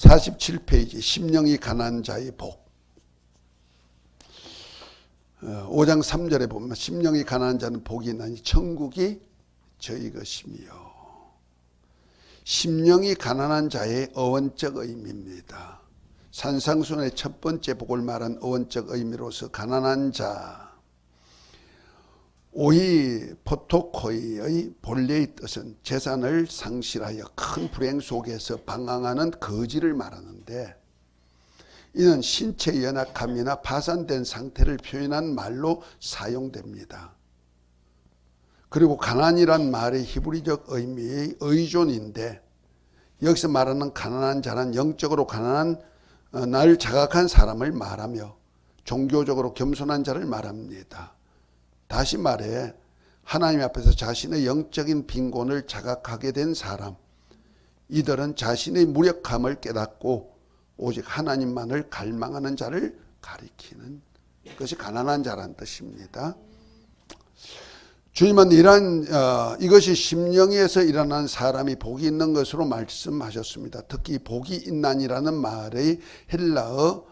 47페이지 심령이 가난한 자의 복. 5장 3절에 보면 심령이 가난한 자는 복이 있나니 천국이 저희 것이며. 심령이 가난한 자의 어원적 의미입니다. 산상순의 첫 번째 복을 말한 어원적 의미로서 가난한 자, 오이 포토코이의 본래의 뜻은 재산을 상실하여 큰 불행 속에서 방황하는 거지를 말하는데, 이는 신체 연약함이나 파산된 상태를 표현한 말로 사용됩니다. 그리고 가난이란 말의 히브리적 의미의 의존인데, 여기서 말하는 가난한 자는 영적으로 가난한 날 자각한 사람을 말하며 종교적으로 겸손한 자를 말합니다. 다시 말해 하나님 앞에서 자신의 영적인 빈곤을 자각하게 된 사람, 이들은 자신의 무력함을 깨닫고 오직 하나님만을 갈망하는 자를 가리키는 것이 가난한 자란 뜻입니다. 주님은 이것이 심령에서 일어난 사람이 복이 있는 것으로 말씀하셨습니다. 특히 복이 있나니라는 말의 헬라어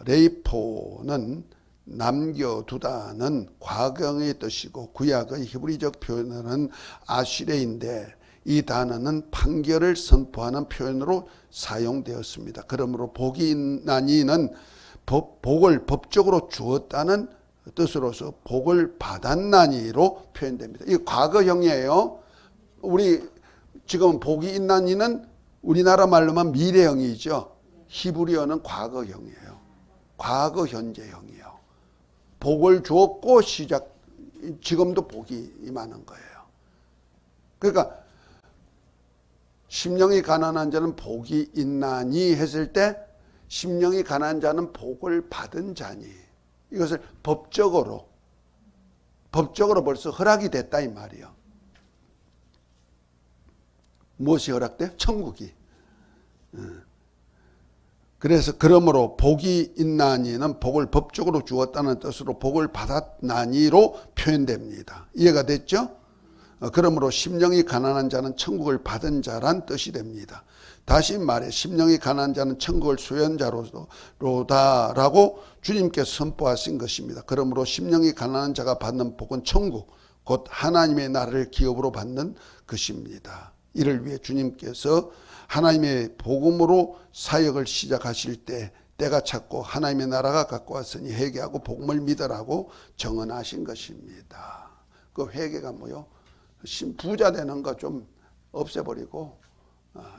레이포는 남겨두다는 과거의 뜻이고, 구약의 히브리적 표현은 아시레인데, 이 단어는 판결을 선포하는 표현으로 사용되었습니다. 그러므로 복이 있나니는 복을 법적으로 주었다는 뜻으로서 복을 받았나니로 표현됩니다. 이거 과거형이에요. 우리 지금 복이 있나니는 우리나라 말로만 미래형이죠. 히브리어는 과거형이에요. 과거 현재형이에요. 복을 주었고 지금도 복이 임하는 거예요. 그러니까 심령이 가난한 자는 복이 있나니 했을 때, 심령이 가난한 자는 복을 받은 자니, 이것을 법적으로 벌써 허락이 됐다 이 말이에요. 무엇이 허락돼? 천국이. 그래서 그러므로 복이 있나니는 복을 법적으로 주었다는 뜻으로 복을 받았나니로 표현됩니다. 이해가 됐죠? 그러므로 심령이 가난한 자는 천국을 받은 자란 뜻이 됩니다. 다시 말해 심령이 가난한 자는 천국을 소유한자로다라고 주님께서 선포하신 것입니다. 그러므로 심령이 가난한 자가 받는 복은 천국, 곧 하나님의 나라를 기업으로 받는 것입니다. 이를 위해 주님께서 하나님의 복음으로 사역을 시작하실 때 때가 찼고 하나님의 나라가 가까웠으니 회개하고 복음을 믿으라고 정언하신 것입니다. 그 회개가 뭐요? 부자 되는 거 좀 없애버리고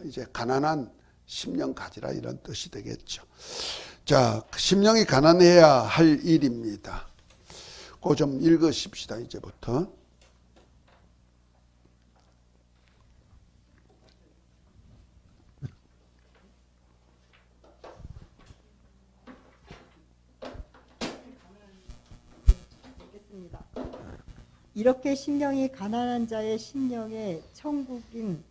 이제 가난한 심령 가지라, 이런 뜻이 되겠죠. 자, 심령이 가난해야 할 일입니다. 그거 좀 읽으십시다. 이제부터. 이렇게 심령이 가난한 자의 심령에 천국인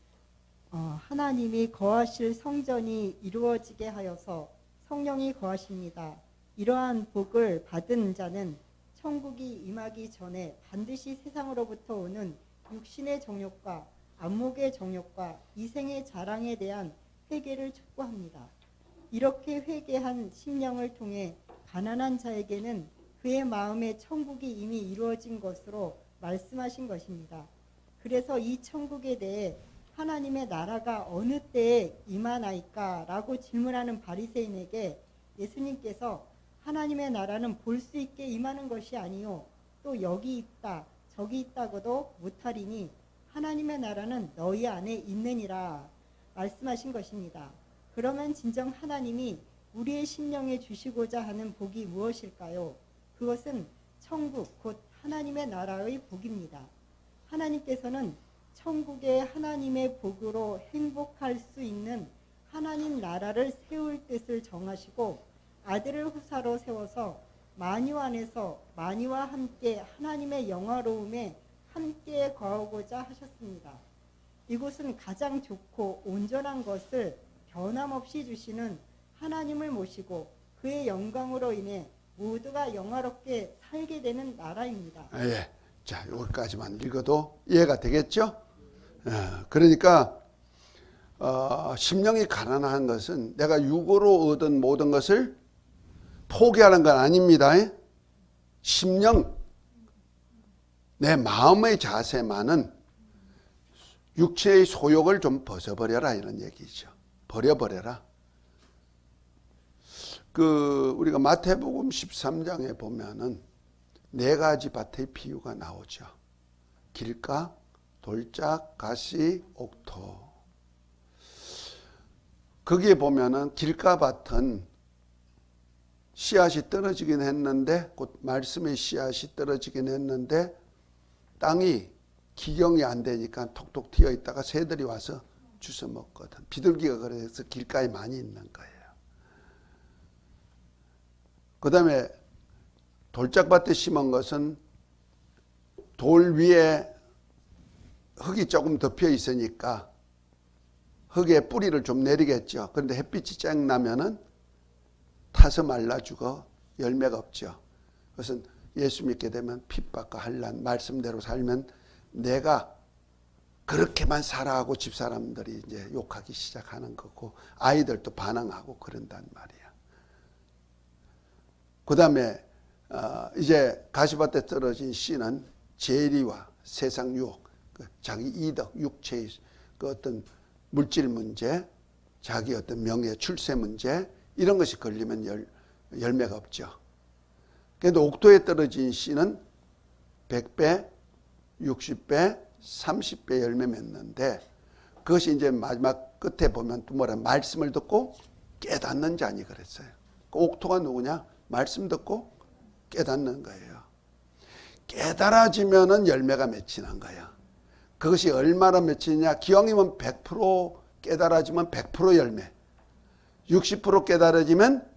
하나님이 거하실 성전이 이루어지게 하여서 성령이 거하십니다. 이러한 복을 받은 자는 천국이 임하기 전에 반드시 세상으로부터 오는 육신의 정욕과 안목의 정욕과 이생의 자랑에 대한 회개를 촉구합니다. 이렇게 회개한 심령을 통해 가난한 자에게는 그의 마음에 천국이 이미 이루어진 것으로 말씀하신 것입니다. 그래서 이 천국에 대해 하나님의 나라가 어느 때에 임하나이까 라고 질문하는 바리새인에게 예수님께서 하나님의 나라는 볼 수 있게 임하는 것이 아니요 또 여기 있다 저기 있다고도 못하리니 하나님의 나라는 너희 안에 있느니라 말씀하신 것입니다. 그러면 진정 하나님이 우리의 심령에 주시고자 하는 복이 무엇일까요? 그것은 천국 곧 하나님의 나라의 복입니다. 하나님께서는 천국의 하나님의 복으로 행복할 수 있는 하나님 나라를 세울 뜻을 정하시고 아들을 후사로 세워서 만유 안에서 만유와 함께 하나님의 영화로움에 함께 거하고자 하셨습니다. 이곳은 가장 좋고 온전한 것을 변함없이 주시는 하나님을 모시고 그의 영광으로 인해 모두가 영화롭게 살게 되는 나라입니다. 예. 자, 여기까지만 읽어도 이해가 되겠죠? 그러니까 심령이 가난한 것은 내가 육으로 얻은 모든 것을 포기하는 건 아닙니다. 심령, 내 마음의 자세만은 육체의 소욕을 좀 벗어버려라 이런 얘기죠. 버려버려라. 우리가 마태복음 13장에 보면은 네 가지 밭의 비유가 나오죠. 길가, 돌짝, 가시, 옥토. 거기에 보면은 길가밭은 씨앗이 떨어지긴 했는데, 곧 말씀의 씨앗이 떨어지긴 했는데 땅이 기경이 안 되니까 톡톡 튀어 있다가 새들이 와서 주워 먹거든. 비둘기가 그래서 길가에 많이 있는 거예요. 그 다음에 돌짝밭에 심은 것은 돌 위에 흙이 조금 덮여 있으니까 흙에 뿌리를 좀 내리겠죠. 그런데 햇빛이 쨍 나면은 타서 말라 죽어 열매가 없죠. 그것은 예수 믿게 되면 핍박과 환난, 말씀대로 살면 내가 그렇게만 살아하고 집사람들이 이제 욕하기 시작하는 거고 아이들도 반항하고 그런단 말이야. 그 다음에 이제 가시밭에 떨어진 씨는 재리와 세상 유혹, 자기 이득, 육체의 그 어떤 물질 문제, 자기 어떤 명예, 출세 문제 이런 것이 걸리면 열매가 없죠. 그런데 옥토에 떨어진 씨는 100배, 60배, 30배 열매 맺는데 그것이 이제 마지막 끝에 보면 또 뭐라 말씀을 듣고 깨닫는 자니 그랬어요. 그 옥토가 누구냐? 말씀 듣고 깨닫는 거예요. 깨달아지면은 열매가 맺히는 거야. 그것이 얼마나 맺히느냐? 기왕이면 100% 깨달아지면 100% 열매. 60% 깨달아지면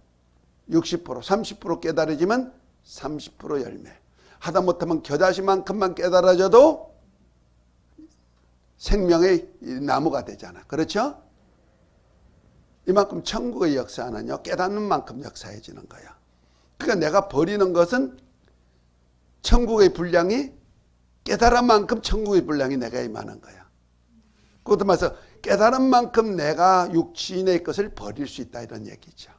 60%, 30% 깨달아지면 30% 열매. 하다못하면 겨자씨만큼만 깨달아져도 생명의 나무가 되잖아. 그렇죠? 이만큼 천국의 역사는요, 깨닫는 만큼 역사해지는 거야. 그러니까 내가 버리는 것은 천국의 분량이 깨달은 만큼 천국의 분량이 내가 임하는 거야. 그것도 말해서 깨달은 만큼 내가 육신의 것을 버릴 수 있다 이런 얘기죠.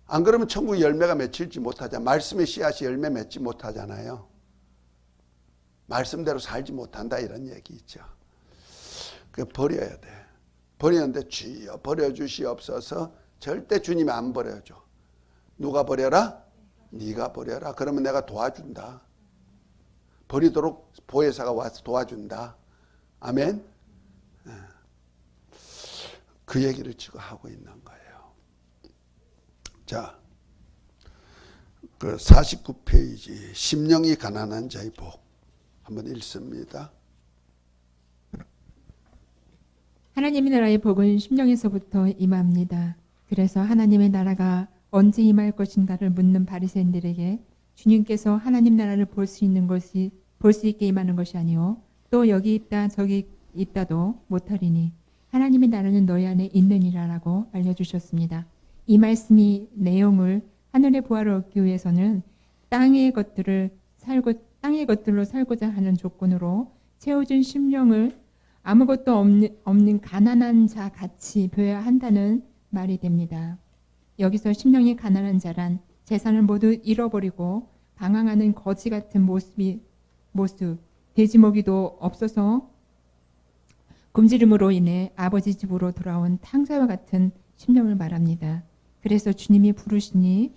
안 그러면 천국 열매가 맺힐지 못하잖아. 말씀의 씨앗이 열매 맺지 못하잖아요. 말씀대로 살지 못한다 이런 얘기 있죠. 그 버려야 돼. 버리는데 주여 버려주시옵소서. 절대 주님이 안 버려줘. 누가 버려라? 네가 버려라. 그러면 내가 도와준다. 버리도록 보혜사가 와서 도와준다. 아멘. 그 얘기를 지금 하고 있는 거예요. 자, 그 49페이지 심령이 가난한 자의 복 한번 읽습니다. 하나님의 나라의 복은 심령에서부터 임합니다. 그래서 하나님의 나라가 언제 임할 것인가를 묻는 바리새인들에게 주님께서 하나님 나라를 볼 수 있게 임하는 것이 아니요 또 여기 있다 저기 있다도 못하리니 하나님의 나라는 너희 안에 있느니라라고 알려주셨습니다. 이 말씀이 내용을 하늘의 부활을 얻기 위해서는 땅의 것들로 살고자 하는 조건으로 채워진 심령을 아무것도 없는 가난한 자 같이 보여야 한다는 말이 됩니다. 여기서 심령이 가난한 자란 재산을 모두 잃어버리고 방황하는 거지 같은 모습, 돼지먹이도 없어서 굶주림으로 인해 아버지 집으로 돌아온 탕자와 같은 심령을 말합니다. 그래서 주님이 부르시니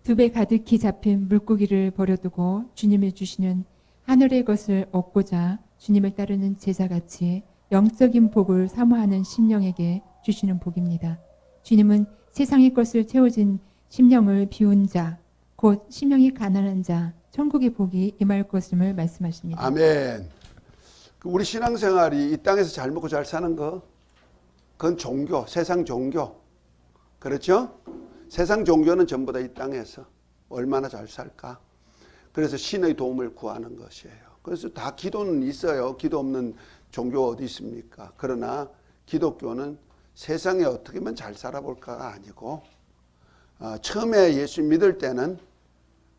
두 배 가득히 잡힌 물고기를 버려두고 주님이 주시는 하늘의 것을 얻고자 주님을 따르는 제자같이 영적인 복을 사모하는 심령에게 주시는 복입니다. 주님은 세상의 것을 채워진 심령을 비운 자, 곧 심령이 가난한 자, 천국의 복이 임할 것임을 말씀하십니다. 아멘. 우리 신앙생활이 이 땅에서 잘 먹고 잘 사는 거, 그건 종교, 세상 종교. 그렇죠? 세상 종교는 전부 다 이 땅에서 얼마나 잘 살까? 그래서 신의 도움을 구하는 것이에요. 그래서 다 기도는 있어요. 기도 없는 종교 어디 있습니까? 그러나 기독교는 세상에 어떻게 하면 잘 살아볼까가 아니고 처음에 예수 믿을 때는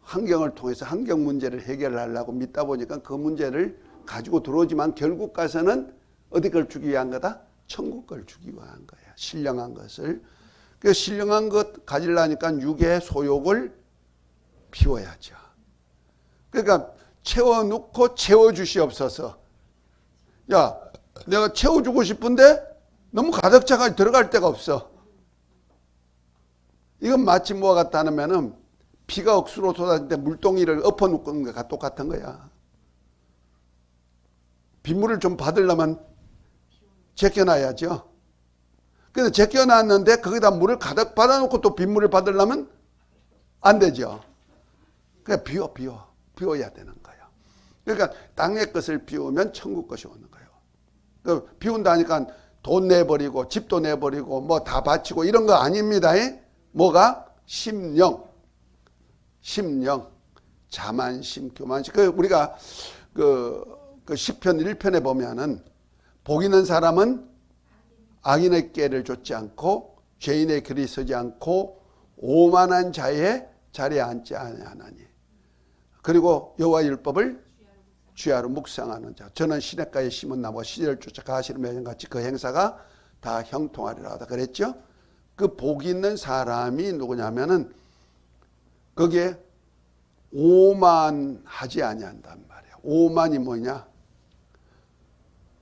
환경을 통해서 환경 문제를 해결하려고 믿다 보니까 그 문제를 가지고 들어오지만 결국 가서는 어디 걸 주기 위한 거다? 천국 걸 주기 위한 거야. 신령한 것을. 그 신령한 것 가지려니까 육의 소욕을 비워야죠. 그러니까 채워놓고 채워주시옵소서. 야, 내가 채워주고 싶은데 너무 가득 차가 들어갈 데가 없어. 이건 마치 뭐와 같다 하면은 비가 억수로 쏟아질 때 물동이를 엎어놓는 것과 똑같은 거야. 빗물을 좀 받으려면 제껴놔야죠. 근데 제껴놨는데 거기다 물을 가득 받아놓고 또 빗물을 받으려면 안 되죠. 그냥 비워야 되는 거예요. 그러니까 땅의 것을 비우면 천국 것이 오는 거예요. 그 비운다 하니까 돈 내버리고 집도 내버리고 뭐 다 바치고 이런 거 아닙니다. 뭐가? 심령, 자만심, 교만심. 우리가 그 시편 1편에 보면은 복 있는 사람은 악인의 꾀를 좇지 않고 죄인의 길이 서지 않고 오만한 자의 자리에 앉지 아니하나니. 그리고 여호와 율법을 주야로 묵상하는 자. 저는 시냇가에 심은 나무와 시대를 쫓아 가시는 매년같이 그 행사가 다 형통하리라 하다 그랬죠. 그 복 있는 사람이 누구냐면은 거기에 오만하지 아니한단 말이에요. 오만이 뭐냐?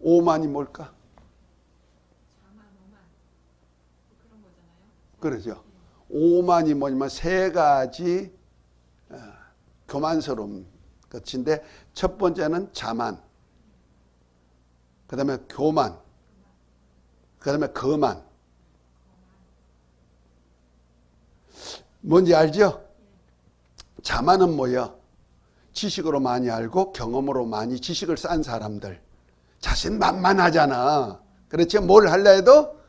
오만이 뭘까? 그러죠. 오만이 뭐냐면 세 가지 교만스러운 것인데 첫 번째는 자만, 그 다음에 교만, 그 다음에 거만. 뭔지 알죠? 자만은 뭐예요? 지식으로 많이 알고 경험으로 많이 지식을 쌓은 사람들. 자신만만하잖아. 그렇죠? 뭘 하려 해도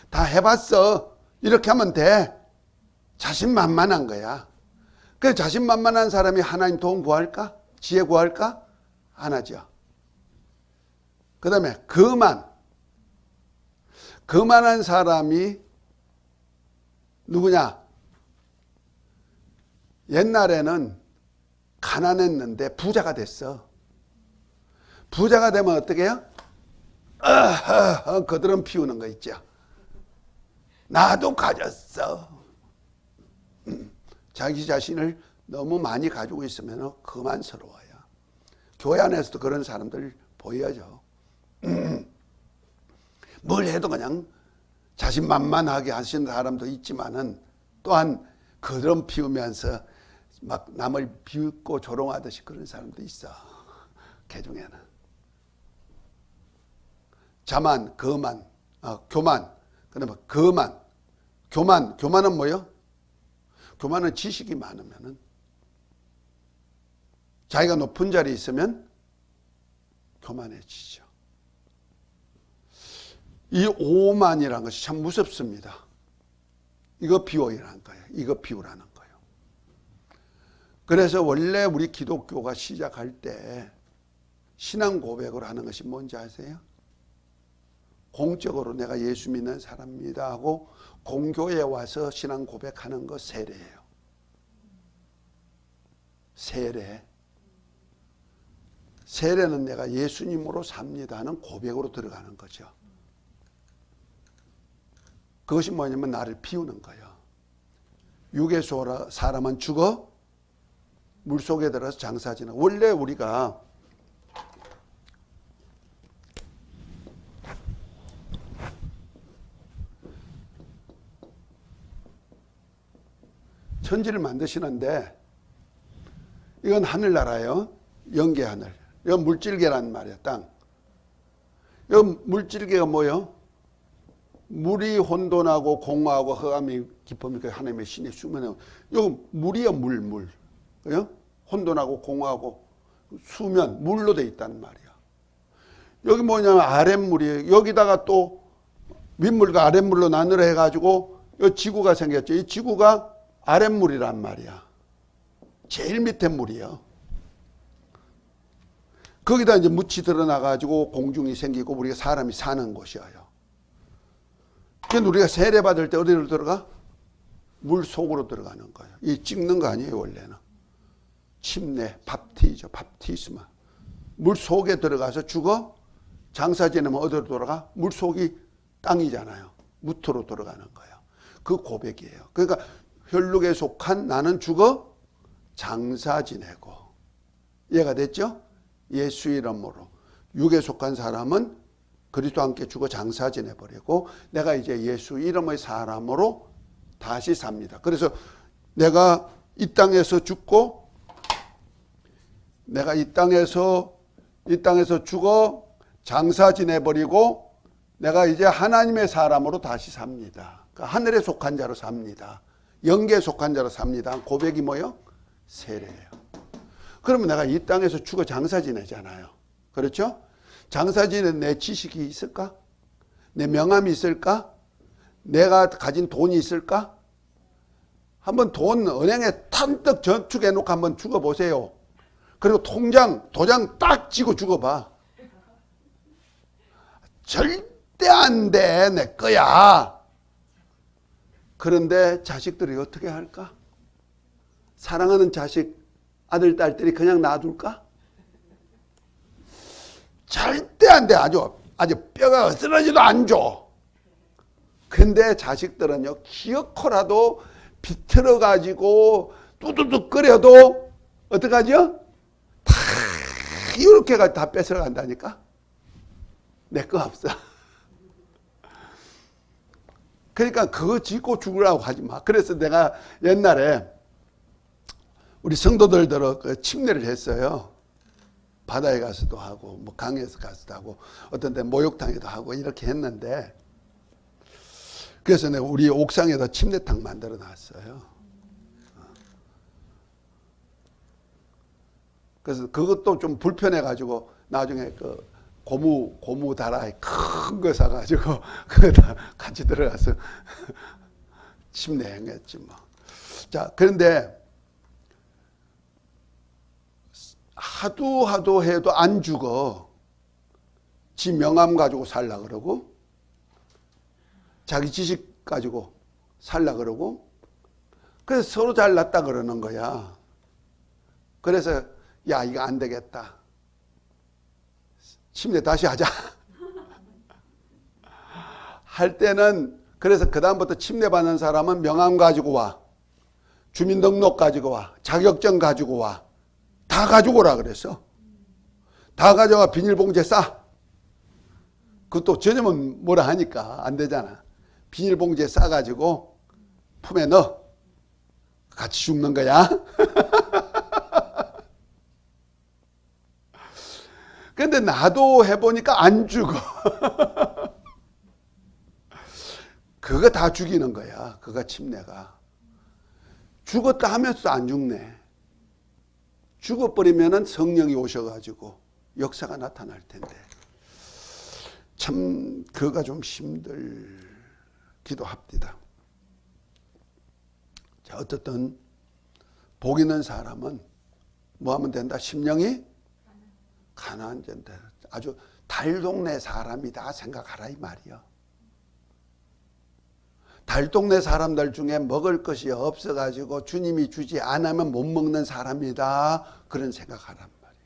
다 해봤어. 이렇게 하면 돼. 자신만만한 거야. 그래서 자신만만한 사람이 하나님 도움 구할까? 지혜 구할까? 안 하죠. 그 다음에 거만한 사람이 누구냐? 옛날에는 가난했는데 부자가 됐어. 부자가 되면 어떻게 해요? 거드름 피우는 거 있죠. 나도 가졌어. 자기 자신을 너무 많이 가지고 있으면 거만스러워요. 교회 안에서도 그런 사람들 보여져. 뭘 해도 그냥 자신만만하게 하시는 사람도 있지만은 또한 거드름 피우면서 막 남을 비웃고 조롱하듯이 그런 사람도 있어. 개 중에는. 자만, 거만, 교만, 그다음에 거만. 교만은 뭐요? 교만은 지식이 많으면은 자기가 높은 자리에 있으면 교만해지죠. 이 오만이라는 것이 참 무섭습니다. 이거 비워라는 거예요. 이거 비우라는 거예요. 그래서 원래 우리 기독교가 시작할 때 신앙 고백을 하는 것이 뭔지 아세요? 공적으로 내가 예수 믿는 사람입니다 하고 공교에 와서 신앙 고백하는 거 세례예요. 세례는 내가 예수님으로 삽니다 하는 고백으로 들어가는 거죠. 그것이 뭐냐면 나를 비우는 거예요. 육의 사람은 죽어 물속에 들어서 장사지는. 원래 우리가 천지를 만드시는데 이건 하늘나라예요. 영계하늘. 이건 물질계란 말이야. 땅. 이건 물질계가 뭐예요? 물이 혼돈하고 공허하고 흑암이 깊으니까 하나님의 신이 수면에. 이거 물이야. 물. 그죠? 혼돈하고 공허하고 수면 물로 돼 있단 말이야. 여기 뭐냐면 아랫물이에요. 여기다가 또 윗물과 아랫물로 나누려 해가지고 이 지구가 생겼죠. 이 지구가 아랫물이란 말이야. 제일 밑에 물이요. 거기다 이제 묻이 드러나가지고 공중이 생기고 우리가 사람이 사는 곳이에요. 그래서 우리가 세례받을 때 어디로 들어가? 물 속으로 들어가는 거예요. 이 찍는 거 아니에요, 원래는. 침례, 밥티스마. 물 속에 들어가서 죽어 장사 지내면 어디로 돌아가? 물 속이 땅이잖아요. 무토로 들어가는 거예요. 그 고백이에요. 그러니까 혈육에 속한 나는 죽어 장사 지내고. 이해가 됐죠? 예수 이름으로. 육에 속한 사람은 그리스도와 함께 죽어 장사 지내버리고 내가 이제 예수 이름의 사람으로 다시 삽니다. 그래서 내가 이 땅에서 죽고 내가 이 땅에서 죽어 장사 지내버리고 내가 이제 하나님의 사람으로 다시 삽니다. 그러니까 하늘에 속한 자로 삽니다. 영계에 속한 자로 삽니다. 고백이 뭐요? 세례예요. 그러면 내가 이 땅에서 죽어 장사 지내잖아요. 그렇죠? 장사 지내는 내 지식이 있을까? 내 명함이 있을까? 내가 가진 돈이 있을까? 한번 돈 은행에 탄떡 저축해 놓고 한번 죽어보세요. 그리고 도장 딱 쥐고 죽어봐. 절대 안 돼, 내 거야. 그런데 자식들이 어떻게 할까? 사랑하는 자식, 아들, 딸들이 그냥 놔둘까? 절대 안 돼. 아주 뼈가 쓰러지도 안 줘. 근데 자식들은요, 기어코라도 비틀어가지고 뚜두둑 끓여도 어떡하죠? 다 이렇게 다 뺏어 간다니까? 내 거 없어. 그러니까 그거 짓고 죽으라고 하지 마. 그래서 내가 옛날에 우리 성도들더러 그 침례를 했어요. 바다에 가서도 하고, 뭐 강에서 가서도 하고, 어떤 데 목욕탕에도 하고 이렇게 했는데, 그래서 내가 우리 옥상에다 침례탕 만들어 놨어요. 그래서 그것도 좀 불편해가지고 나중에 그 고무 다라이 큰 거 사가지고 그거다 같이 들어가서 침례했지 뭐. 자, 그런데 하도 해도 안 죽어. 지 명함 가지고 살라 그러고 자기 지식 가지고 살라 그러고 그래서 서로 잘났다 그러는 거야. 그래서 야, 이거 안 되겠다. 침례 다시 하자. 할 때는 그래서 그다음부터 침례 받는 사람은 명함 가지고 와. 주민등록 가지고 와. 자격증 가지고 와. 다 가지고 오라 그랬어. 다 가져가 비닐봉지에 싸. 그것도 저녁은 뭐라 하니까 안 되잖아. 비닐봉지에 싸가지고 품에 넣어. 같이 죽는 거야. 근데 나도 해보니까 안 죽어. 그거 다 죽이는 거야. 그거 침례가. 죽었다 하면서도 안 죽네. 죽어버리면은 성령이 오셔가지고 역사가 나타날 텐데. 참, 그거가 좀 힘들기도 합니다. 자, 어떻든, 복 있는 사람은 뭐 하면 된다? 심령이 가나안 된다. 아주 달동네 사람이다 생각하라 이 말이야. 달동네 사람들 중에 먹을 것이 없어가지고 주님이 주지 않으면 못 먹는 사람이다. 그런 생각하란 말이야.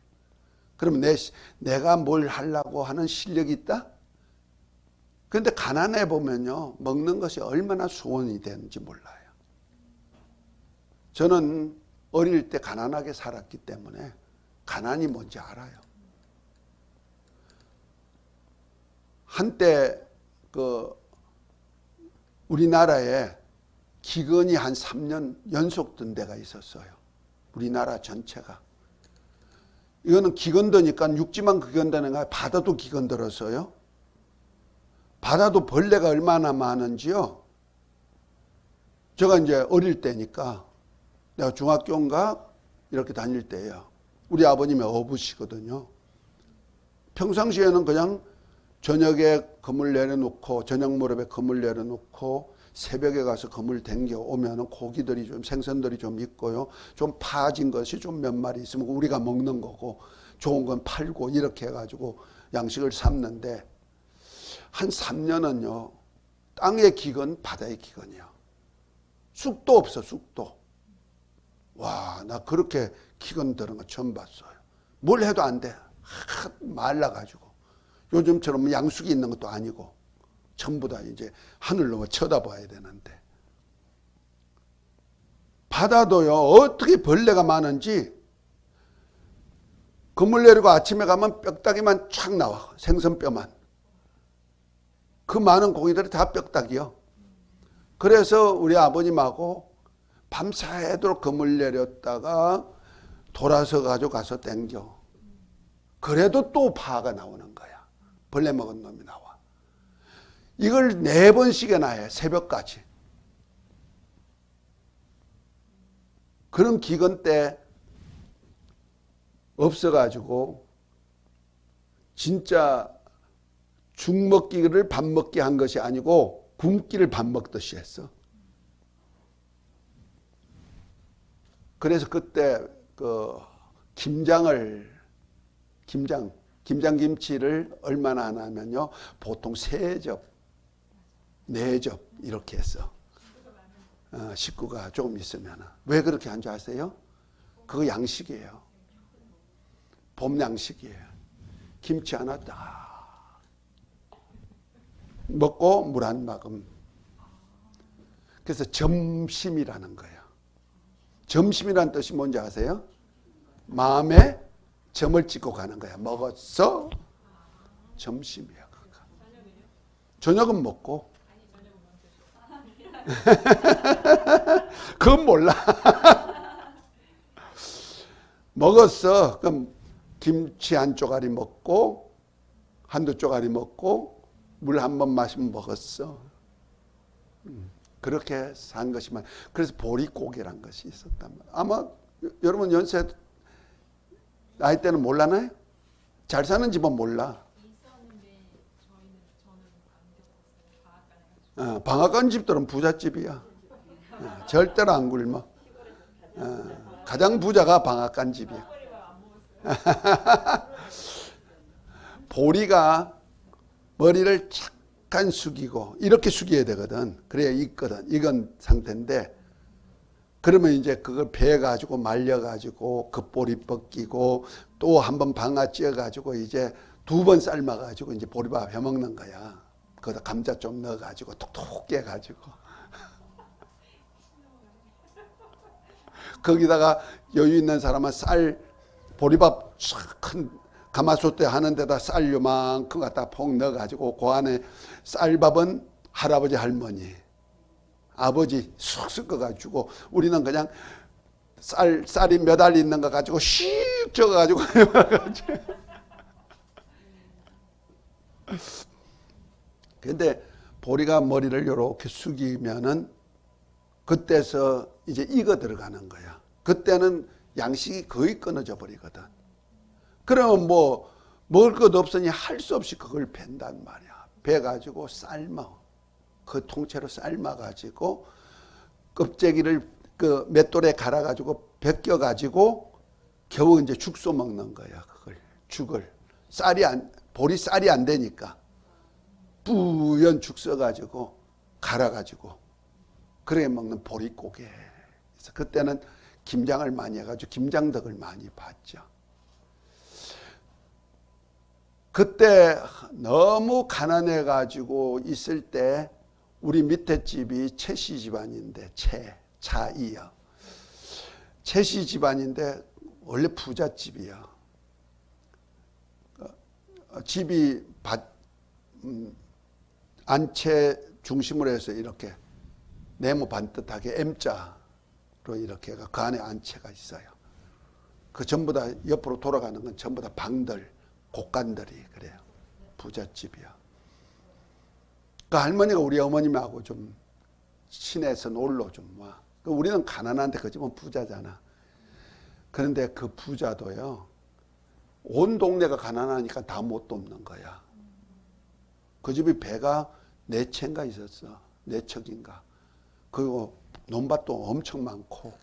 그러면 내가 뭘 하려고 하는 실력이 있다? 그런데 가난해 보면요, 먹는 것이 얼마나 소원이 되는지 몰라요. 저는 어릴 때 가난하게 살았기 때문에 가난이 뭔지 알아요. 한때 우리나라에 기근이 한 3년 연속 든 데가 있었어요. 우리나라 전체가. 이거는 기근드니까 육지만 기근드는 거야. 바다도 기근들었어요. 바다도 벌레가 얼마나 많은지요. 제가 이제 어릴 때니까 내가 중학교인가 이렇게 다닐 때예요. 우리 아버님이 어부시거든요. 평상시에는 그냥 저녁에 그물 내려놓고 저녁 무렵에 그물 내려놓고 새벽에 가서 그물 댕겨 오면은 고기들이 좀 생선들이 좀 있고요. 좀 파진 것이 좀 몇 마리 있으면 우리가 먹는 거고 좋은 건 팔고 이렇게 해가지고 양식을 삼는데 한 3년은요. 땅의 기근, 바다의 기근이요. 쑥도 없어, 쑥도. 와, 나 그렇게 기근 드는 거 처음 봤어요. 뭘 해도 안 돼. 말라가지고. 요즘처럼 양쑥이 있는 것도 아니고 전부 다 이제 하늘로 쳐다봐야 되는데. 바다도요, 어떻게 벌레가 많은지 그물 내리고 아침에 가면 뼈다귀만 쫙 나와. 생선뼈만. 그 많은 고기들이 다 뼈다귀요. 그래서 우리 아버님하고 밤새도록 그물 내렸다가 돌아서 가지고 가서 땡겨. 그래도 또 파가 나오는 거야. 벌레 먹은 놈이 나와. 이걸 4번씩이나 해. 새벽까지. 그런 기근 때 없어가지고 진짜 죽 먹기를 밥 먹기 한 것이 아니고 굶기를 밥 먹듯이 했어. 그래서 그때 그 김장김치를 얼마나 하냐면요, 보통 3접, 4접 이렇게 했어. 식구가 조금 있으면. 왜 그렇게 한 줄 아세요? 그거 양식이에요. 봄 양식이에요. 김치 하나 딱 먹고 물 한 모금. 그래서 점심이라는 거예요. 점심이라는 뜻이 뭔지 아세요? 마음에 점을 찍고 가는 거야. 먹었어? 점심이야. 저녁은 먹고. 그건 몰라. 먹었어. 그럼 김치 한 쪼가리 먹고 한두 쪼가리 먹고 물 한 번 마시면 먹었어. 그렇게 산 것이만. 그래서 보릿고개란 것이 있었단 말이야. 아마 여러분 연세 나이 때는 몰라나요? 잘 사는 집은 몰라. 방앗간 집들은 부잣집이야. 절대로 안 굶어. 가장 부자가 방앗간 집이야. 보리가 머리를 착간 숙이고 이렇게 숙여야 되거든. 그래야 익거든. 익은 상태인데 그러면 이제 그걸 베가지고 말려가지고 겉보리 벗기고 또 한 번 방아 찧어가지고 이제 2번 삶아가지고 이제 보리밥 해먹는 거야. 거기다 감자 좀 넣어가지고 톡톡 깨가지고 거기다가 여유 있는 사람은 쌀 보리밥 큰 가마솥에 하는 데다 쌀 요만큼 갖다 폭 넣어가지고 그 안에 쌀밥은 할아버지 할머니 아버지 쑥 섞어가지고 우리는 그냥 쌀이 몇 알 있는 거 가지고 슉 쪄가지고 근데 보리가 머리를 이렇게 숙이면은 그때서 이제 익어 들어가는 거야. 그때는 양식이 거의 끊어져 버리거든. 그러면 뭐 먹을 것 없으니 할 수 없이 그걸 벤단 말이야. 베가지고 삶아. 그 통째로 삶아가지고 껍데기를 그 맷돌에 갈아가지고 벗겨가지고 겨우 이제 죽소 먹는 거야. 그걸 죽을 보리 쌀이 안 되니까 뿌연 죽 써가지고 갈아가지고 그래 먹는 보릿고개. 그래서 그때는 김장을 많이 해가지고 김장덕을 많이 봤죠. 그때 너무 가난해가지고 있을 때 우리 밑에 집이 최씨 집안인데 차이요. 최씨 집안인데 원래 부잣집이요. 집이 안채 중심으로 해서 이렇게 네모 반듯하게 M자로 이렇게 그 안에 안채가 있어요. 그 전부 다 옆으로 돌아가는 건 전부 다 방들, 곡간들이 그래요. 부잣집이야. 그 할머니가 우리 어머님하고 좀 친해서 놀러 좀 와. 우리는 가난한데 그 집은 부자잖아. 그런데 그 부자도요, 온 동네가 가난하니까 다 못 돕는 거야. 그 집이 배가 4채인가 있었어. 4척인가. 그리고 논밭도 엄청 많고.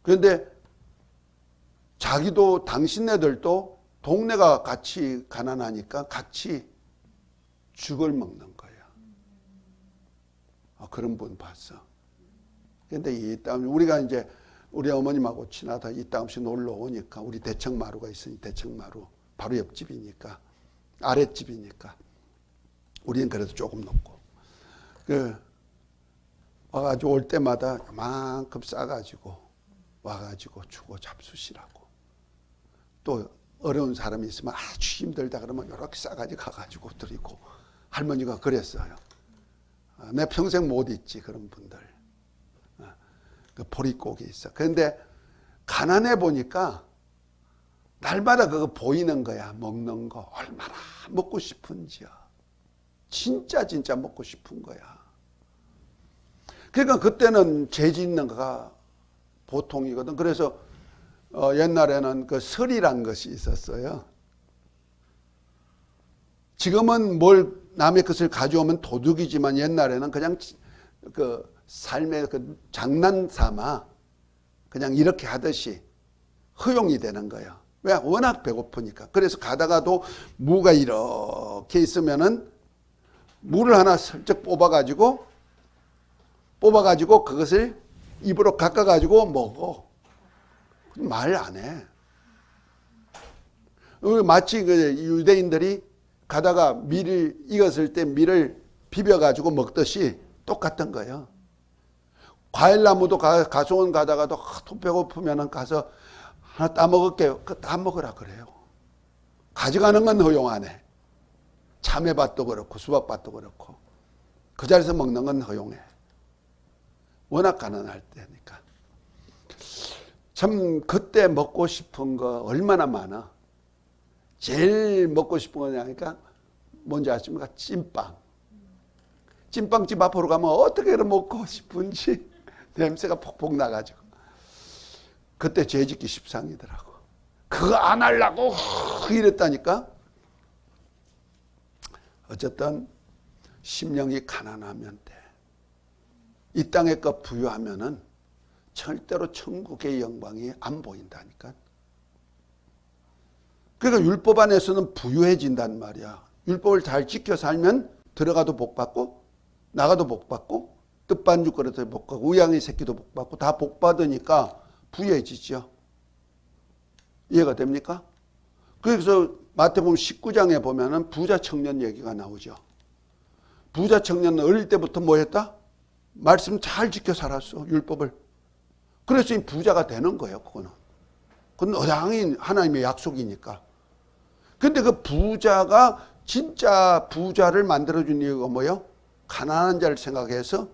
그런데 자기도 당신네들도 동네가 같이 가난하니까 같이 죽을 먹는 거야. 그런 분 봤어. 근데 이 땅, 우리가 이제 우리 어머님하고 지나다 이 땅 없이 놀러 오니까 우리 대청마루가 있으니 대청마루 바로 옆집이니까 아랫집이니까 우리는 그래도 조금 높고 와가지고 올 때마다 이만큼 싸가지고 와가지고 주고 잡수시라고. 또 어려운 사람이 있으면 아주 힘들다 그러면 이렇게 싸가지 가가지고 드리고. 할머니가 그랬어요. 내 평생 못 잊지 그런 분들. 그 보릿고기 있어. 그런데 가난해 보니까 날마다 그거 보이는 거야. 먹는 거 얼마나 먹고 싶은지요. 진짜 먹고 싶은 거야. 그러니까 그때는 죄 짓는 거가 보통이거든. 그래서 옛날에는 그 설이란 것이 있었어요. 지금은 뭘 남의 것을 가져오면 도둑이지만 옛날에는 그냥 그 삶의 그 장난삼아 그냥 이렇게 하듯이 허용이 되는 거예요. 왜? 워낙 배고프니까. 그래서 가다가도 무가 이렇게 있으면은 무를 하나 슬쩍 뽑아가지고 그것을 입으로 깎아가지고 먹어. 말 안 해. 마치 그 유대인들이 가다가 밀을 익었을 때 밀을 비벼가지고 먹듯이 똑같은 거예요. 과일나무도 가수원 가다가도 하도 배고프면 가서 하나 따먹을게요. 다 먹으라 그래요. 가져가는 건 허용 안 해. 참외밭도 그렇고 수박밭도 그렇고 그 자리에서 먹는 건 허용해. 워낙 가난할 때니까. 참 그때 먹고 싶은 거 얼마나 많아. 제일 먹고 싶은 거냐니까 뭔지 아십니까? 찐빵. 찐빵집 앞으로 가면 어떻게 먹고 싶은지 냄새가 폭폭 나가지고. 그때 죄짓기 십상이더라고. 그거 안 하려고 이랬다니까. 어쨌든 심령이 가난하면 돼. 이 땅의 것 부유하면은 절대로 천국의 영광이 안 보인다니까. 그러니까 율법 안에서는 부유해진단 말이야. 율법을 잘 지켜 살면 들어가도 복 받고 나가도 복 받고 뜻반죽 그릇도 복 받고 우양의 새끼도 복 받고 다 복 받으니까 부유해지죠. 이해가 됩니까? 그래서 마태복음 19장에 보면은 부자 청년 얘기가 나오죠. 부자 청년은 어릴 때부터 뭐 했다? 말씀 잘 지켜 살았어. 율법을. 그래서 이 부자가 되는 거예요. 그거는. 그건 의당히 하나님의 약속이니까. 근데 그 부자가 진짜 부자를 만들어준 이유가 뭐예요? 가난한 자를 생각해서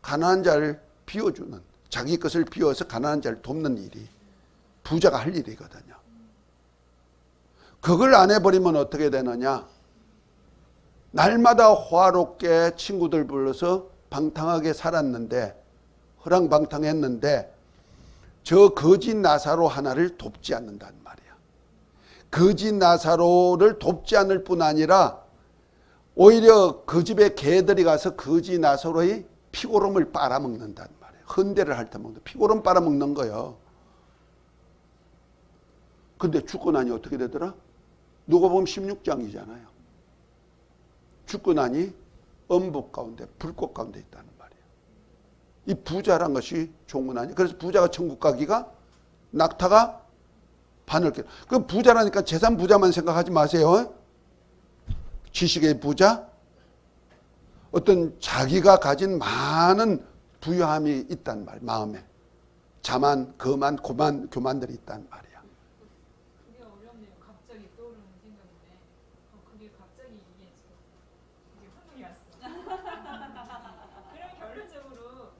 가난한 자를 비워주는, 자기 것을 비워서 가난한 자를 돕는 일이 부자가 할 일이거든요. 그걸 안 해버리면 어떻게 되느냐? 날마다 호화롭게 친구들 불러서 방탕하게 살았는데, 허랑방탕했는데 저 거지 나사로 하나를 돕지 않는단 말이야. 거지 나사로를 돕지 않을 뿐 아니라 오히려 그 집에 개들이 가서 거지 나사로의 피고름을 빨아먹는단 말이야. 헌대를 할 때 먹는 피고름 빨아먹는 거예요. 근데 죽고 나니 어떻게 되더라? 누가복음 16장이잖아요. 죽고 나니 엄복 가운데 불꽃 가운데 있다는 말이에요. 이 부자란 것이 좋은 건 아니에요. 그래서 부자가 천국 가기가 낙타가 바늘 깨. 그 부자라니까 재산 부자만 생각하지 마세요. 지식의 부자, 어떤 자기가 가진 많은 부유함이 있단 말이에요. 마음에 자만, 거만, 고만, 교만들이 있단 말이야. 그게 어렵네요. 갑자기 떠오르는 생각인데 그게 갑자기 이게 흥분이 왔어. 그럼 결론적으로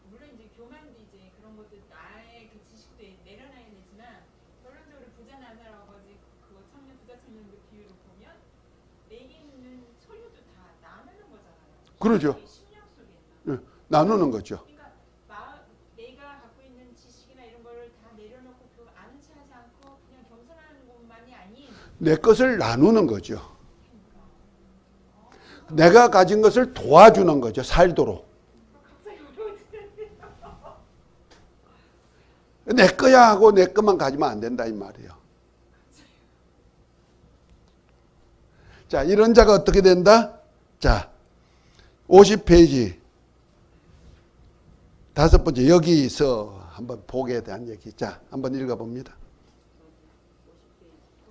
물론 이제 교만도 이제 그런 것도 나의 그 지식도 내려놔야 되지만 결론적으로 부자 나사로 아버지 그거 청년 부자 청년들 비유를 보면 내게 있는 소유도 다 나누는 거잖아요. 그러죠. 심령 속에 있는. 나누는 거죠. 그러니까 내가 갖고 있는 지식이나 이런 거를 다 내려놓고 아는 체 하지 않고 그냥 겸손하는 것만이 아닌 내 것을 나누는 거죠. 내가 가진 것을 도와주는 거죠. 살도록. 내 거야 하고 내 것만 가지면 안 된다 이 말이에요. 자, 이런 자가 어떻게 된다? 자, 50페이지 5번째 여기서 한번 복에 대한 얘기. 자, 한번 읽어봅니다.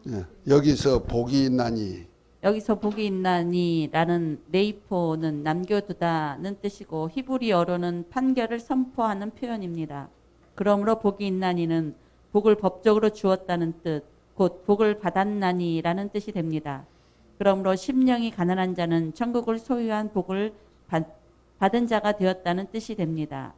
예, 여기서 복이 있나니. 여기서 복이 있나니라는 네이포는 남겨두다는 뜻이고 히브리어로는 판결을 선포하는 표현입니다. 그러므로 복이 있나니는 복을 법적으로 주었다는 뜻, 곧 복을 받았나니라는 뜻이 됩니다. 그러므로 심령이 가난한 자는 천국을 소유한 복을 받은 자가 되었다는 뜻이 됩니다.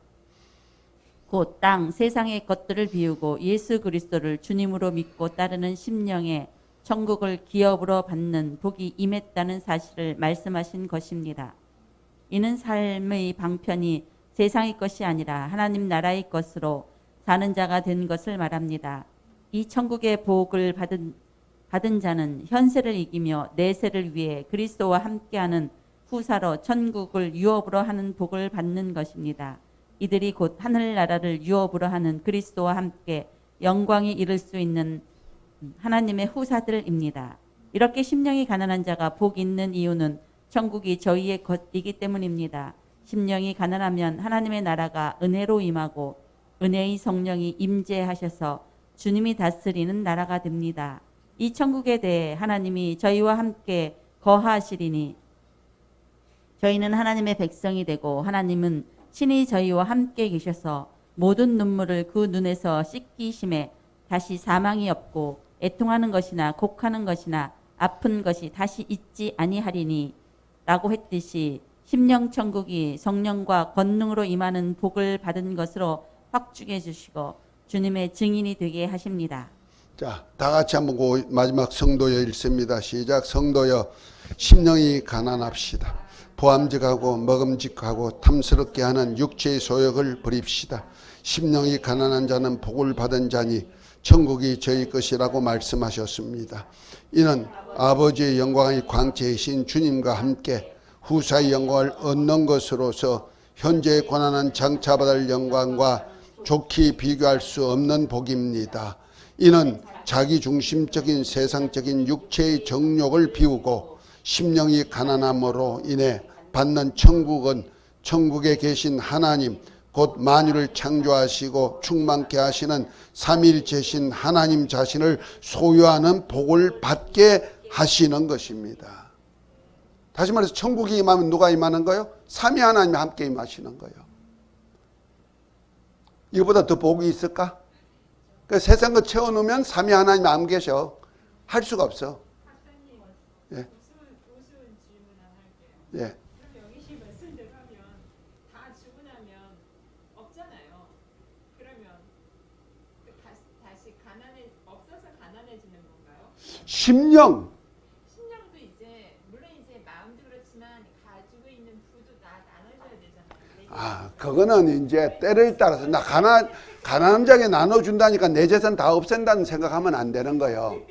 곧 땅, 세상의 것들을 비우고 예수 그리스도를 주님으로 믿고 따르는 심령에 천국을 기업으로 받는 복이 임했다는 사실을 말씀하신 것입니다. 이는 삶의 방편이 세상의 것이 아니라 하나님 나라의 것으로 사는 자가 된 것을 말합니다. 이 천국의 복을 받은 자는 현세를 이기며 내세를 위해 그리스도와 함께하는 후사로 천국을 유업으로 하는 복을 받는 것입니다. 이들이 곧 하늘나라를 유업으로 하는 그리스도와 함께 영광에 이를 수 있는 하나님의 후사들입니다. 이렇게 심령이 가난한 자가 복 있는 이유는 천국이 저희의 것이기 때문입니다. 심령이 가난하면 하나님의 나라가 은혜로 임하고 은혜의 성령이 임재하셔서 주님이 다스리는 나라가 됩니다. 이 천국에 대해 하나님이 저희와 함께 거하시리니 저희는 하나님의 백성이 되고 하나님은 친히 저희와 함께 계셔서 모든 눈물을 그 눈에서 씻기심에 다시 사망이 없고 애통하는 것이나 곡하는 것이나 아픈 것이 다시 있지 아니하리니 라고 했듯이 심령 천국이 성령과 권능으로 임하는 복을 받은 것으로 확증해 주시고 주님의 증인이 되게 하십니다. 자, 다 같이 한번 그 마지막 성도여 읽습니다. 시작. 성도여 심령이 가난합시다. 보암직하고 먹음직하고 탐스럽게 하는 육체의 소욕을 버립시다. 심령이 가난한 자는 복을 받은 자니 천국이 저희 것이라고 말씀하셨습니다. 이는 아버지의 영광의 광채이신 주님과 함께 후사의 영광을 얻는 것으로서 현재의 고난은 장차받을 영광과 좋게 비교할 수 없는 복입니다. 이는 자기 중심적인 세상적인 육체의 정욕을 비우고 심령이 가난함으로 인해 받는 천국은 천국에 계신 하나님 곧 만유를 창조하시고 충만케 하시는 삼위일체신 하나님 자신을 소유하는 복을 받게 하시는 것입니다. 다시 말해서 천국이 임하면 누가 임하는 거예요? 삼위 하나님이 함께 임하시는 거예요. 이거보다 더 복이 있을까? 그 세상 거 채워놓으면 삼위 하나님이 안 계셔. 할 수가 없어. 박사님, 예. 우스운 질문 하나 할게요. 예. 그럼 영희씨 말씀대로 하면 다 주고 나면 없잖아요. 그러면 다시 없어서 가난해지는 건가요? 심령도 이제 물론 이제 마음도 그렇지만 가지고 있는 부도 다 나눠줘야 되잖아요. 그거는 이제 때를 따라서 나 가난한 자에게 나눠준다니까 내 재산 다 없앤다는 생각하면 안 되는 거예요.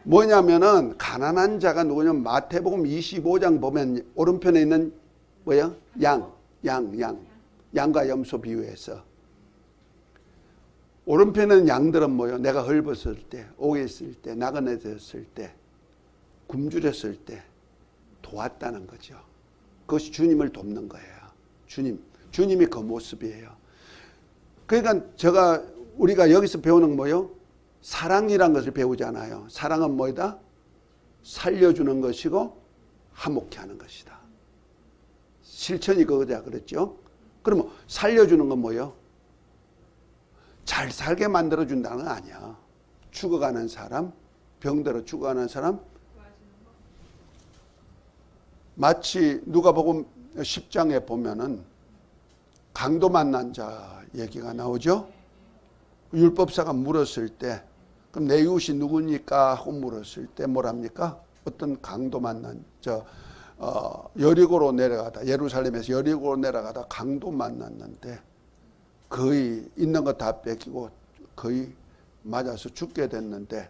뭐냐면은 가난한 자가 누구냐면 마태복음 25장 보면 오른편에 있는 뭐야? 양과 염소 비유해서 오른편에는 양들은 뭐요? 내가 헐벗을 때, 옥에 있을 때, 나그네되었을 때, 굶주렸을 때 도왔다는 거죠. 그것이 주님을 돕는 거예요. 주님이 그 모습이에요. 그러니까 우리가 여기서 배우는 건 뭐예요? 사랑이란 것을 배우잖아요. 사랑은 뭐이다? 살려주는 것이고 화목케 하는 것이다. 실천이 그거다 그랬죠. 그러면 살려주는 건 뭐예요? 잘 살게 만들어준다는 건 아니야. 죽어가는 사람, 병들어 죽어가는 사람, 마치 누가복음 10장에 보면은 강도 만난 자 얘기가 나오죠. 율법사가 물었을 때 그럼 내 이웃이 누구니까 하고 물었을 때 뭐랍니까? 어떤 강도 만난 여리고로 내려가다 예루살렘에서 여리고로 내려가다 강도 만났는데 거의 있는 거 다 뺏기고 거의 맞아서 죽게 됐는데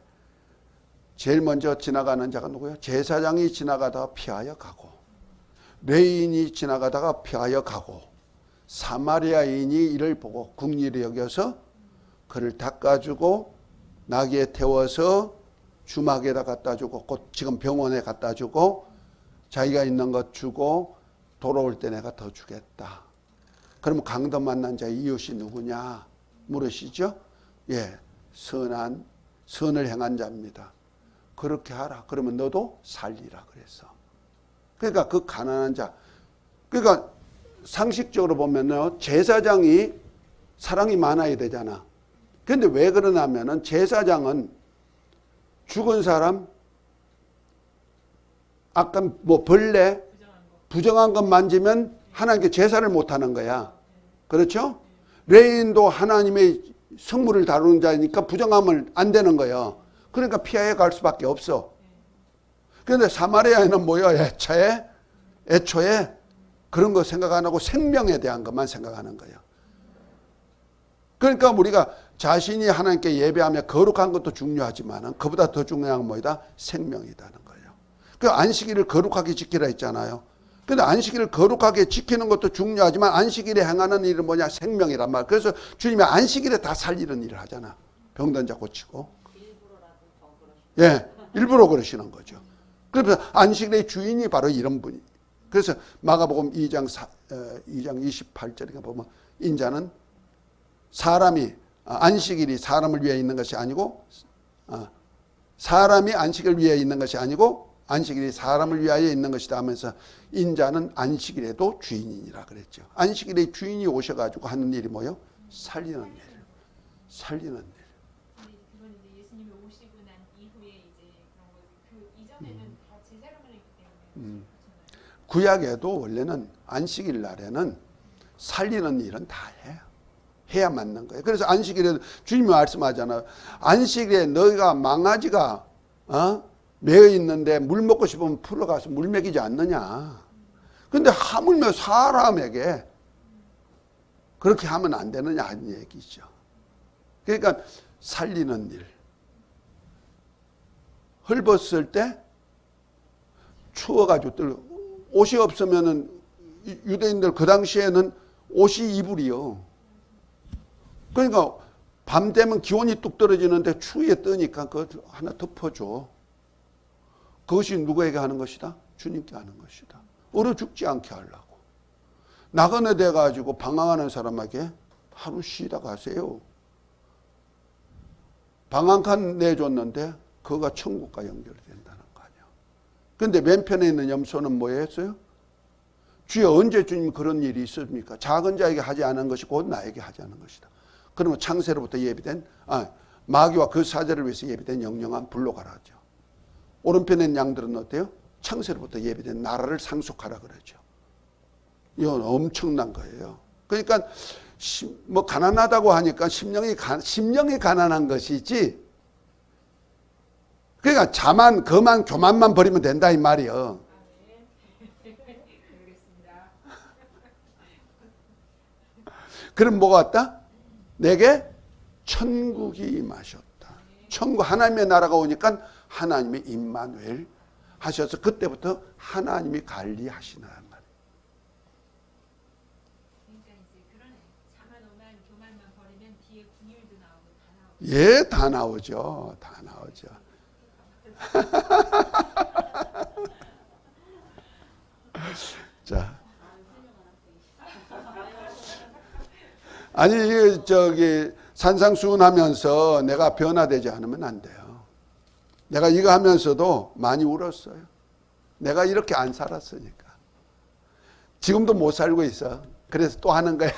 제일 먼저 지나가는 자가 누구예요? 제사장이 지나가다가 피하여 가고 레인이 지나가다가 피하여 가고 사마리아인이 이를 보고 국리를 여겨서 그를 닦아주고 나귀에 태워서 주막에다 갖다 주고 곧 지금 병원에 갖다 주고 자기가 있는 것 주고 돌아올 때 내가 더 주겠다. 그러면 강도 만난 자의 이웃이 누구냐 물으시죠? 예, 선을 행한 자입니다. 그렇게 하라. 그러면 너도 살리라 그래서. 그러니까 그 가난한 자, 그러니까 상식적으로 보면요, 제사장이 사랑이 많아야 되잖아. 근데 왜 그러냐면은 제사장은 죽은 사람, 아까 뭐 벌레, 부정한 것 만지면 하나님께 제사를 못 하는 거야. 그렇죠? 레인도 하나님의 성물을 다루는 자니까 부정하면 안 되는 거예요. 그러니까 피해 갈 수밖에 없어. 그런데 사마리아에는 뭐야? 애초에 그런 거 생각 안 하고 생명에 대한 것만 생각하는 거예요. 그러니까 우리가 자신이 하나님께 예배하며 거룩한 것도 중요하지만 그보다 더 중요한 건 뭐이다? 생명이라는 거예요. 그 안식일을 거룩하게 지키라 했잖아요. 근데 안식일을 거룩하게 지키는 것도 중요하지만 안식일에 행하는 일은 뭐냐? 생명이란 말. 그래서 주님이 안식일에 다 살리는 일을 하잖아. 병든 자 고치고. 예, 일부러 그러시는 거죠. 그래서 안식일의 주인이 바로 이런 분이. 그래서 마가복음 2장 28절에 보면 인자는 안식일이 사람을 위해 있는 것이 아니고 사람이 안식을 위해 있는 것이 아니고 안식일이 사람을 위하여 있는 것이다 하면서 인자는 안식일에도 주인이라 그랬죠. 안식일의 주인이 오셔가지고 하는 일이 뭐예요? 살리는 일. 살리는 일. 근데 그건 이제 예수님이 오시고 난 이후에 이제 그런 거지. 그 이전에는 다 제사로만 했기 때문에. 구약에도 원래는 안식일 날에는 살리는 일은 다 해요. 해야 맞는 거예요. 그래서 안식일에 주님이 말씀하잖아요. 안식일에 너희가 망아지가 매여 있는데 물 먹고 싶으면 풀어가서 물 먹이지 않느냐. 근데 하물며 사람에게 그렇게 하면 안 되느냐 하는 얘기죠. 그러니까 살리는 일. 헐벗을 때 추워가지고 옷이 없으면은 유대인들 그 당시에는 옷이 이불이요. 그러니까 밤 되면 기온이 뚝 떨어지는데 추위에 뜨니까 그거 하나 덮어줘. 그것이 누구에게 하는 것이다? 주님께 하는 것이다. 얼어 죽지 않게 하려고. 나그네 돼가지고 방황하는 사람에게 하루 쉬다 가세요. 방황칸 내줬는데 그거가 천국과 연결이 된다는 거 아니야. 그런데 맨편에 있는 염소는 뭐 했어요? 주여 언제 주님 그런 일이 있습니까? 작은 자에게 하지 않은 것이 곧 나에게 하지 않은 것이다. 그러면 창세로부터 예비된 마귀와 그 사제를 위해서 예비된 영영한 불로 가라죠. 오른편에 있는 양들은 어때요? 창세로부터 예비된 나라를 상속하라 그러죠. 이건 엄청난 거예요. 그러니까 뭐 가난하다고 하니까 심령이 가난한 것이지. 그러니까 자만 거만 교만만 버리면 된다 이 말이요. 그럼 뭐가 왔다? 내게 천국이 임하셨다. 천국 하나님의 나라가 오니까 하나님의 임마누엘 하셔서 그때부터 하나님이 관리하시느란 말이에요. 그러니까 이제 그러네. 자만 오만 교만만 버리면 뒤에 궁율도 나오고 다 나오고. 예, 다 나오죠. 다 나오죠. 자. 아니, 산상수훈하면서 내가 변화되지 않으면 안 돼요. 내가 이거 하면서도 많이 울었어요. 내가 이렇게 안 살았으니까. 지금도 못 살고 있어. 그래서 또 하는 거야.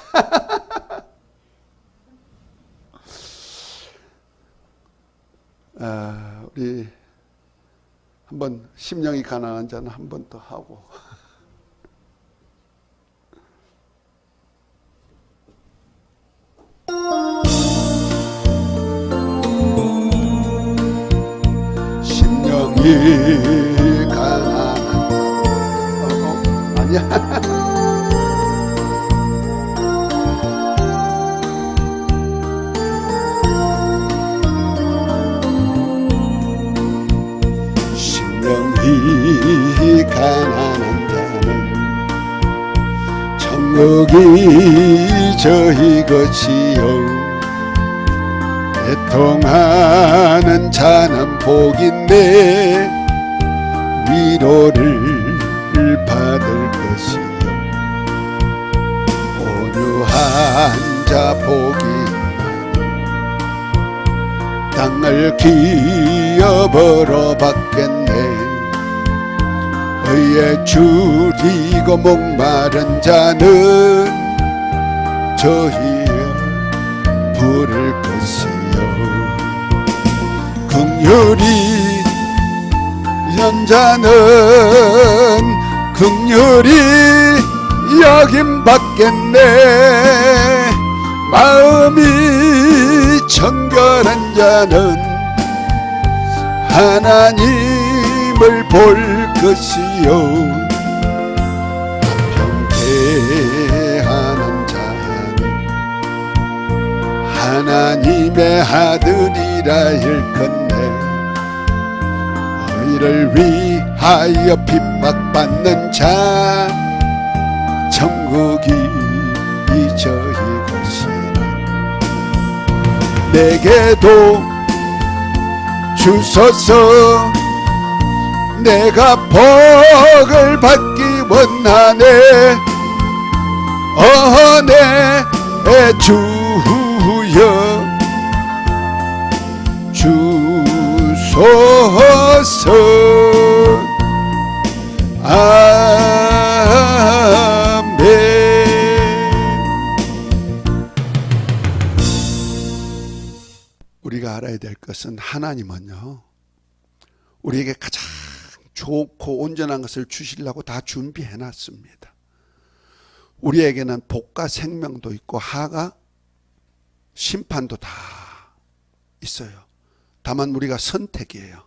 우리 한번 심령이 가난한 자는 한 번 더 하고. 심령이 가난한 아니야. 심령이 가난한 자는 천국이 저희 것이요 애통하는 자는 복인데 위로를 받을 것이요 자 복이 땅을 기업으로 받겠네. 의에 줄이고 목마른 자는 저희의 부를 것이요. 긍휼히 연자는 긍휼히 여김 받겠네. 마음이 정결한 자는 하나님을 볼 것이요. 경배하는 자는 하나님의 아들이라 일컫네. 의를 위하여 핍박받는 자 천국이 저희 것이라. 내게도 주소서. 내가 복을 받기 원하네. 내 주여 주소서. 아멘. 우리가 알아야 될 것은 하나님은요, 우리에게 가장 좋고 온전한 것을 주시려고 다 준비해 놨습니다. 우리에게는 복과 생명도 있고 하가 심판도 다 있어요. 다만 우리가 선택이에요.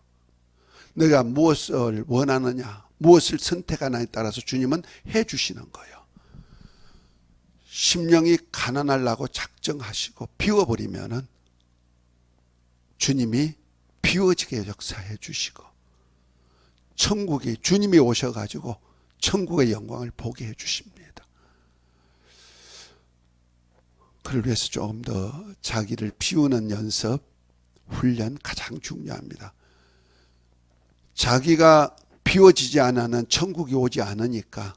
내가 무엇을 원하느냐, 무엇을 선택하느냐에 따라서 주님은 해 주시는 거예요. 심령이 가난하려고 작정하시고 비워버리면은 주님이 비워지게 역사해 주시고, 천국이 주님이 오셔가지고 천국의 영광을 보게 해 주십니다. 그를 위해서 조금 더 자기를 비우는 연습, 훈련 가장 중요합니다. 자기가 비워지지 않으면 천국이 오지 않으니까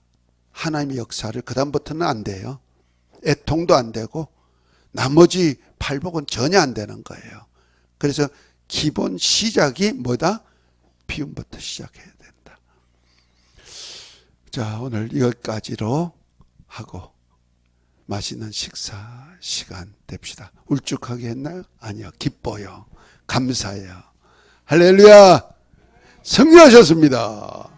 하나님의 역사를 그다음부터는 안 돼요. 애통도 안 되고 나머지 팔복은 전혀 안 되는 거예요. 그래서 기본 시작이 뭐다? 비움부터 시작해야 된다. 자, 오늘 여기까지로 하고 맛있는 식사 시간 됩시다. 울쭉하게 했나요? 아니요. 기뻐요. 감사해요. 할렐루야. 승리하셨습니다.